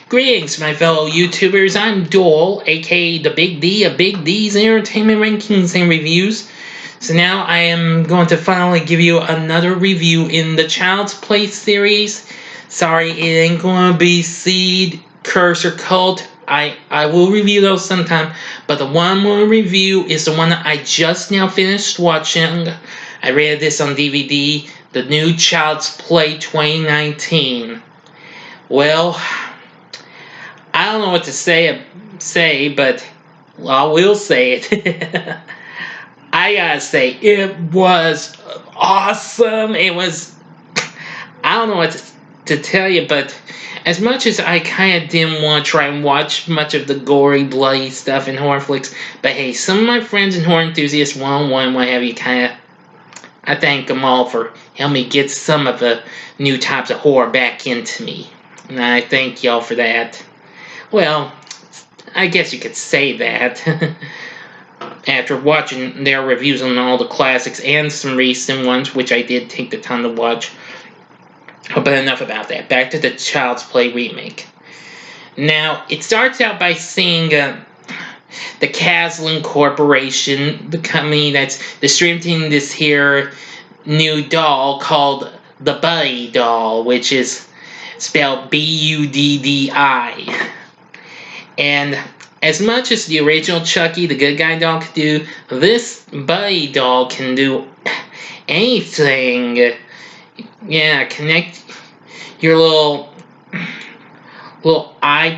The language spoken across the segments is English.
Greetings, my fellow YouTubers. I'm Dole, aka the Big D of Big D's Entertainment Rankings and Reviews. So now I am going to finally give you another review in the Child's Play series. Sorry, it ain't going to be Seed, Curse, or Cult. I will review those sometime, but the one I'm going to review is the one that I just now finished watching. I read this on DVD, the new Child's Play 2019. Well, I don't know what to say, but I will say it. I gotta say, it was awesome. I don't know what to tell you, but as much as I kind of didn't want to try and watch much of the gory, bloody stuff in horror flicks, but hey, some of my friends and horror enthusiasts, one-on-one, what have you, I thank them all for helping me get some of the new types of horror back into me. And I thank y'all for that. Well, I guess you could say that. After watching their reviews on all the classics and some recent ones, which I did take the time to watch. But enough about that. Back to the Child's Play remake. Now, it starts out by seeing the Caslin Corporation, the company that's distributing this here new doll called the Buddy Doll, which is spelled Buddi. And as much as the original Chucky, the good guy doll, could do, this Buddy doll can do anything. Yeah, connect your little iPhone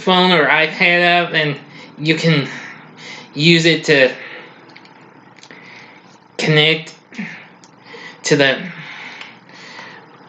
or iPad up, and you can use it to connect to the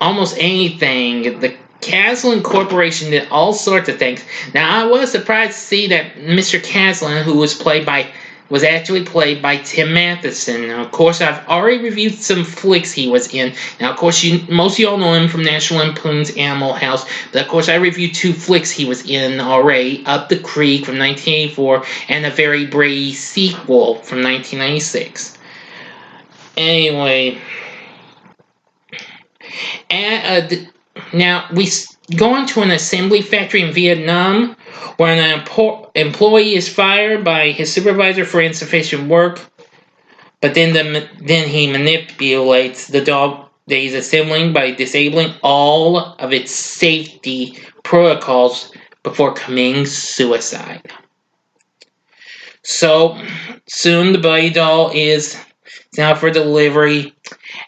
almost anything. The Caslin Corporation did all sorts of things. Now, I was surprised to see that Mr. Caslin, who was actually played by Tim Matheson. Now, of course, I've already reviewed some flicks he was in. Now, of course, most of y'all know him from National Lampoon's Animal House. But, of course, I reviewed 2 flicks he was in already. Up the Creek from 1984 and a Very Brady sequel from 1996. Anyway. Now, we go on to an assembly factory in Vietnam where an employee is fired by his supervisor for insufficient work, but then he manipulates the doll that he's assembling by disabling all of its safety protocols before committing suicide. So, soon the Buddy doll is out for delivery,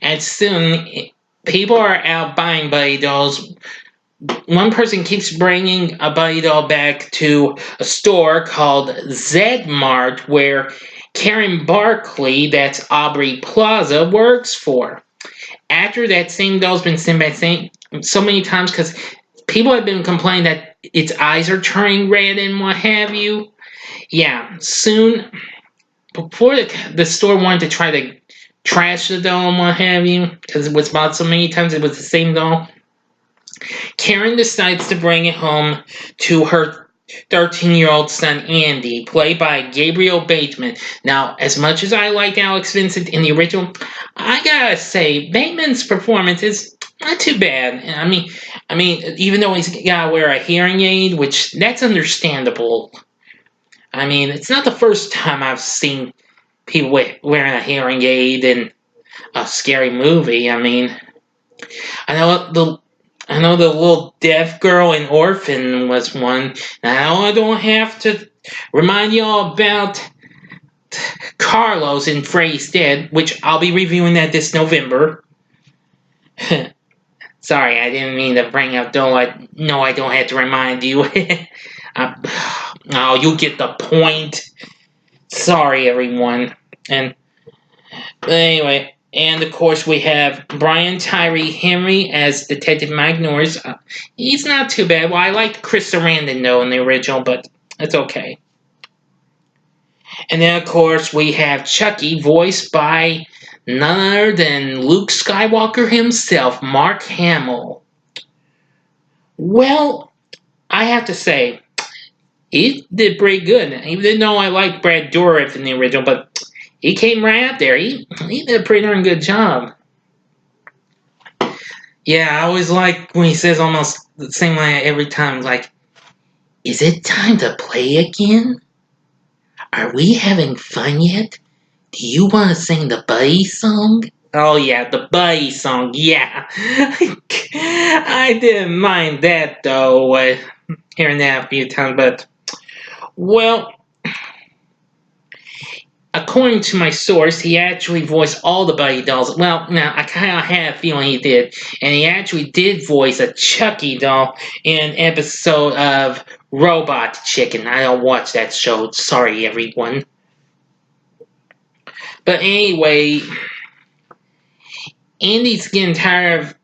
and soon people are out buying Buddy dolls. One person keeps bringing a Buddy doll back to a store called Z-Mart, where Karen Barkley, that's Aubrey Plaza, works for. After that same doll's been sent back so many times because people have been complaining that its eyes are turning red and what have you. Yeah, soon, before the store wanted to try to trash the doll and what have you, because it was bought so many times it was the same doll, Karen decides to bring it home to her 13-year-old son Andy, played by Gabriel Bateman. Now, as much as I liked Alex Vincent in the original, I gotta say, Bateman's performance is not too bad. I mean, even though he's gotta wear a hearing aid, which that's understandable. I mean, it's not the first time I've seen people wearing a hearing aid in a scary movie. I mean, I know the little deaf girl in Orphan was one. Now, I don't have to remind y'all about Carlos in Freddy's Dead, which I'll be reviewing that this November. Sorry, I didn't mean to bring up No, I don't have to remind you. Oh, you get the point. Sorry, everyone. But anyway, and of course we have Brian Tyree Henry as Detective Mike Norris. He's not too bad. Well, I liked Chris Sarandon though in the original, but it's okay. And then of course we have Chucky, voiced by none other than Luke Skywalker himself, Mark Hamill. Well, I have to say, he did pretty good. Even though I liked Brad Dourif in the original, but he came right up there. He did a pretty darn good job. Yeah, I always like when he says almost the same line every time. Like, Is it time to play again? Are we having fun yet? Do you want to sing the Buddy song? Oh yeah, the Buddy song, yeah. I didn't mind that though, hearing that a few times, but, well, according to my source, he actually voiced all the Buddy dolls. Well, now, I kind of had a feeling he did. And he actually did voice a Chucky doll in an episode of Robot Chicken. I don't watch that show. Sorry, everyone. But anyway, Andy's getting tired of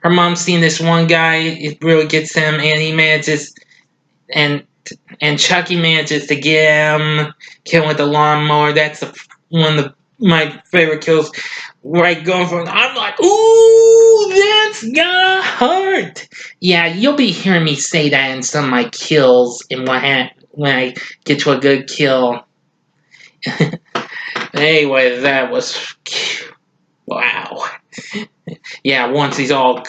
her mom seeing this one guy. It really gets him, and he manages, and Chucky manages to get him, kill him with the lawnmower. That's one of my favorite kills. Right, going from, I'm like, ooh, that's gonna hurt. Yeah, you'll be hearing me say that in some of my kills, and when I get to a good kill. Anyway, that was, wow. Yeah, once he's all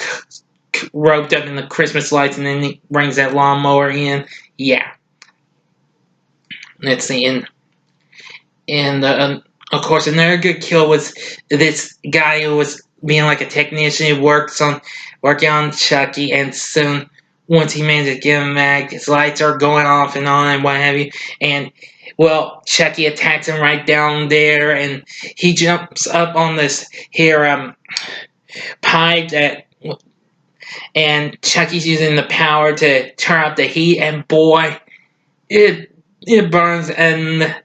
roped up in the Christmas lights, and then he brings that lawnmower in. Yeah. Let's see, and of course, another good kill was this guy who was being like a technician who working on Chucky, and soon, once he manages to get him back, his lights are going off and on and what have you, and, well, Chucky attacks him right down there, and he jumps up on this here, pipe that, and Chucky's using the power to turn up the heat, and boy, it burns, and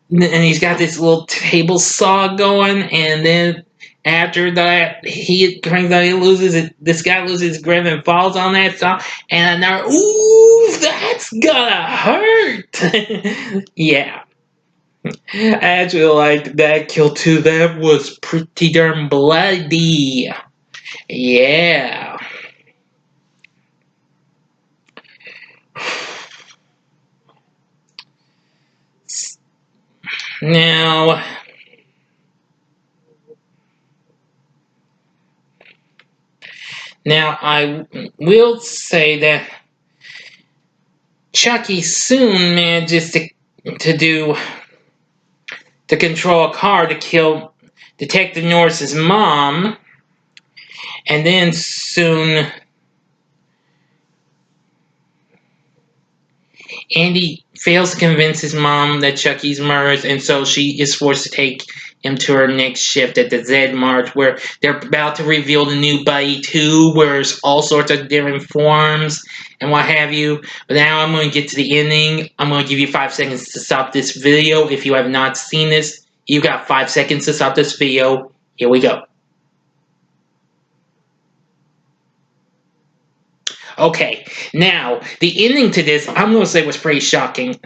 he's got this little table saw going, and then after that, he loses it. This guy loses his grip and falls on that saw, and another, ooh, that's gonna hurt. Yeah, I actually liked that kill too. That was pretty darn bloody. Yeah. Now, I will say that Chucky soon manages to control a car to kill Detective Norris's mom, and then soon Andy fails to convince his mom that Chucky's murdered, and so she is forced to take him to her next shift at the Z Mart, where they're about to reveal the new Buddy 2, where there's all sorts of different forms and what have you. But now I'm going to get to the ending. I'm going to give you 5 seconds to stop this video. If you have not seen this, you got 5 seconds to stop this video. Here we go. Okay, now, the ending to this, I'm going to say, was pretty shocking.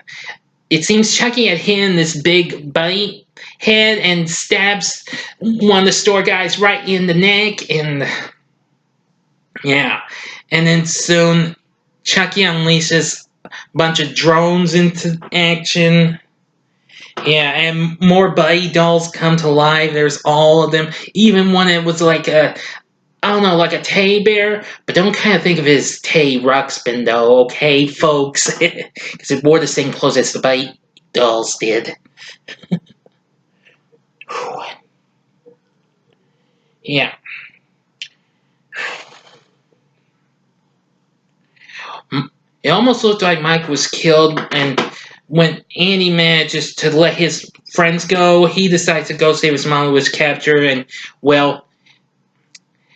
It seems Chucky had hit this big Buddy head and stabs one of the store guys right in the neck, and yeah. And then soon, Chucky unleashes a bunch of drones into action. Yeah, and more Buddy dolls come to life. There's all of them. Even one that was like a, I don't know, like a teddy bear, but don't kind of think of it as Teddy Ruxpin, though, okay, folks? Because it wore the same clothes as the Buddy dolls did. Yeah. It almost looked like Mike was killed, and when Andy manages to let his friends go, he decides to go save his mom who was captured, and, well,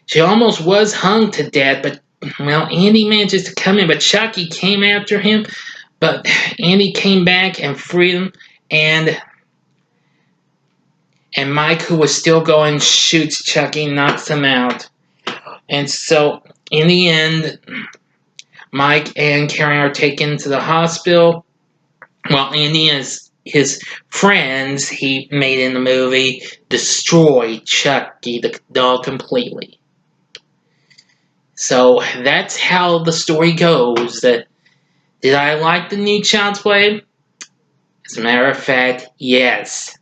she almost was hung to death, but, well, Andy manages to come in, but Chucky came after him, but Andy came back and freed him, and Mike, who was still going, shoots Chucky, knocks him out. And so, in the end, Mike and Karen are taken to the hospital. Well, Andy and his friends he made in the movie destroy Chucky the doll completely. So that's how the story goes. Did I like the new Child's Play? As a matter of fact, yes.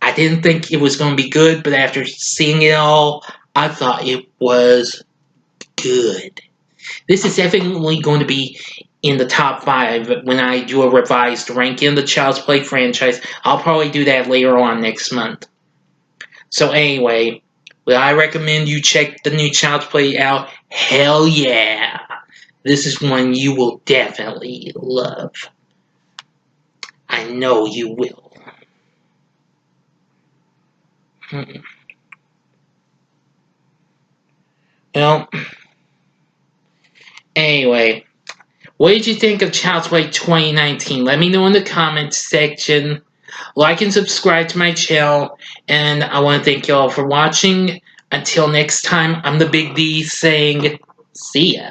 I didn't think it was going to be good, but after seeing it all, I thought it was good. This is definitely going to be in the top 5 when I do a revised ranking of the Child's Play franchise. I'll probably do that later on next month. So anyway, will I recommend you check the new Child's Play out? Hell yeah! This is one you will definitely love. I know you will. Well, anyway, what did you think of Child's Play 2019? Let me know in the comments section. Like and subscribe to my channel, and I want to thank you all for watching. Until next time, I'm the Big D saying, see ya.